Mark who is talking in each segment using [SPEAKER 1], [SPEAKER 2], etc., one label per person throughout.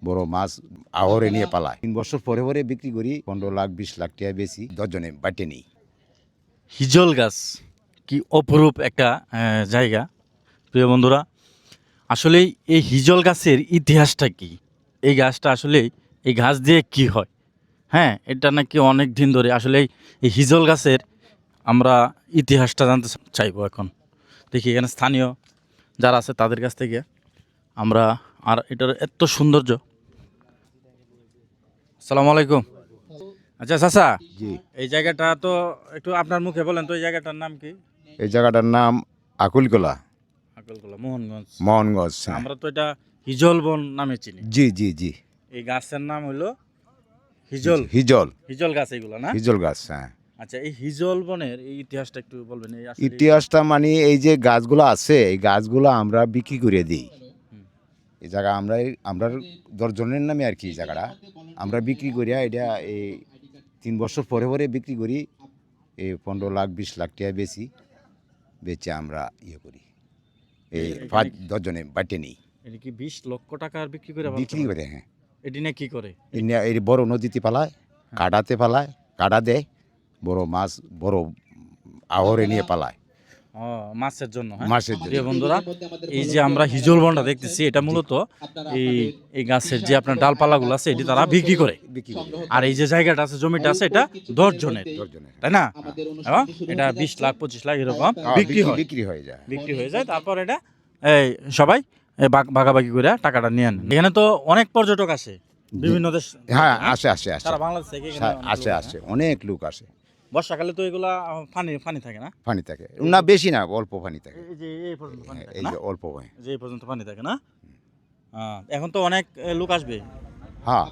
[SPEAKER 1] বড় মাছ আহরে নিয়ে পালায়। 3 বছর পরে পরে বিক্রি করি 15 লাখ 20 লাখ টাকা বেশি, 10 জনে বাটে নেই।
[SPEAKER 2] হিজল গাছ কি অপরূপ একটা জায়গা। প্রিয় বন্ধুরা, আসলেই এই হিজল গাছের ইতিহাসটা কি? এই গাছটা আসলে এই গাছ দিয়ে কি হয়? হ্যাঁ, এটা নাকি অনেক দিন ধরে আসলে এই হিজল গাছের আমরা ইতিহাসটা জানতে চাইবো এখন। দেখি এখানে স্থানীয় যারা আছে তাদের কাছ থেকে আমরা, আর এটার এত সৌন্দর্য। আসসালামু আলাইকুম। আচ্ছা চাচা,
[SPEAKER 1] জি,
[SPEAKER 2] এই জায়গাটা তো একটু আপনার মুখে বলেন তো, এই জায়গাটার নাম কি?
[SPEAKER 1] এই জায়গাটার নাম আকুলকলা,
[SPEAKER 2] আকলকোলা, মোহনগঞ্জ।
[SPEAKER 1] মোহনগঞ্জ। হ্যাঁ।
[SPEAKER 2] আমরা তো এটা হিজল বন নামে চিনি।
[SPEAKER 1] জি জি জি,
[SPEAKER 2] এই গাছের নাম হলো হিজল।
[SPEAKER 1] হিজল,
[SPEAKER 2] হিজল গাছ এগুলো না?
[SPEAKER 1] হিজল গাছ। হ্যাঁ,
[SPEAKER 2] আচ্ছা, এই হিজল বনের এই ইতিহাসটা একটু বলবেন। এই আসলে
[SPEAKER 1] ইতিহাসটা মানে এই যে গাছগুলো আছে, এই গাছগুলো আমরা বিক্রি করে দিই। এই জায়গা আমরা 10 জনের নামে আর কি এই জায়গাটা আমরা বিক্রি করি। এটা এই 3 বছর পরে পরে বিক্রি করি, এই 15 লাখ 20 লাখ টাকা বেশি বেচে আমরা ইয়ে করি। এই 5-10 জনে বাটে নেই,
[SPEAKER 2] এটা কি 20 লক্ষ টাকার বিক্রি করে
[SPEAKER 1] বিক্রি করে। হ্যাঁ,
[SPEAKER 2] এটি নিয়ে কি করে?
[SPEAKER 1] এই বড় নদীতে পালায়, কাটাতে পালায়, কাটা দেয়, বড় মাছ বড় আহরে নিয়ে পালায়
[SPEAKER 2] ও, মাছের জন্য। হ্যাঁ?
[SPEAKER 1] মাছের জন্য।
[SPEAKER 2] প্রিয় বন্ধুরা, এই যে আমরা হিজল বনটা দেখতেছি, এটা মূলত এই এই গাছের যে আপনার ডালপালাগুলো আছে এটি তারা বিক্রি করে।
[SPEAKER 1] বিক্রি করে
[SPEAKER 2] আর এই যে জায়গাটা আছে, জমিটা আছে, এটা 10 জনের,
[SPEAKER 1] 10 জনের।
[SPEAKER 2] তাই না? এবং এটা 20 লাখ 25 লাখ এরকম বিক্রি হয়।
[SPEAKER 1] বিক্রি হয়ে যায়।
[SPEAKER 2] বিক্রি হয়ে যায়, তারপর এটা এই সবাই ভাগাভাগি করে টাকাটা নিয়ে নেন। এখানে তো অনেক পর্যটক আসে বিভিন্ন দেশ।
[SPEAKER 1] হ্যাঁ, আসে আসে আসে
[SPEAKER 2] সারা বাংলাদেশ থেকে এখানে অনেক
[SPEAKER 1] আসে
[SPEAKER 2] লোক
[SPEAKER 1] আসে, অনেক লোক আসে।
[SPEAKER 2] বর্ষাকালে তো এগুলা পানি পানি থাকে না?
[SPEAKER 1] পানি থাকে না, বেশি না, অল্প পানি থাকে।
[SPEAKER 2] এই যে এই পর্যন্ত পানি থাকে
[SPEAKER 1] এই
[SPEAKER 2] না?
[SPEAKER 1] যে অল্প পানি।
[SPEAKER 2] যে এই পর্যন্ত পানি থাকে না? এখন তো অনেক লোক আসবে।
[SPEAKER 1] হ্যাঁ,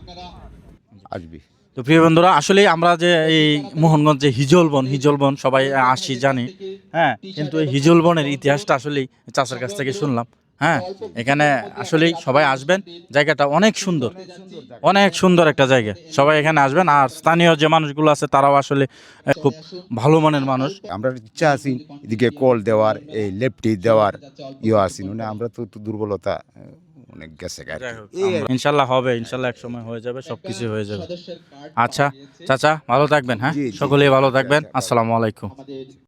[SPEAKER 1] আসবি।
[SPEAKER 2] তো প্রিয় বন্ধুরা, আসলে আমরা যে এই মোহনগঞ্জ যে হিজল বন সবাই আসি জানি, হ্যাঁ, কিন্তু এই হিজল বনের ইতিহাসটা আসলেই চাচার কাছ থেকে শুনলাম। হ্যাঁ, এখানে আসলেই সবাই আসবেন, জায়গাটা অনেক সুন্দর, অনেক সুন্দর একটা জায়গা। সবাই এখানে আসবেন, আর স্থানীয় যে মানুষগুলো আছে তারাও আসলে খুব ভালো মানের মানুষ।
[SPEAKER 1] আমরা ইচ্ছা আছি এদিকে কল দেওয়ার, এই লেফটি দেওয়ার ইয়ে আছি, মানে আমরা তো একটু দুর্বলতা অনেক গেছে আর কি।
[SPEAKER 2] ইনশাল্লাহ হবে, ইনশাল্লাহ এক সময় হয়ে যাবে, সবকিছু হয়ে যাবে। আচ্ছা চাচা, ভালো থাকবেন। হ্যাঁ,
[SPEAKER 1] জি, জি।
[SPEAKER 2] সকলেই ভালো থাকবেন। আসসালামু আলাইকুম।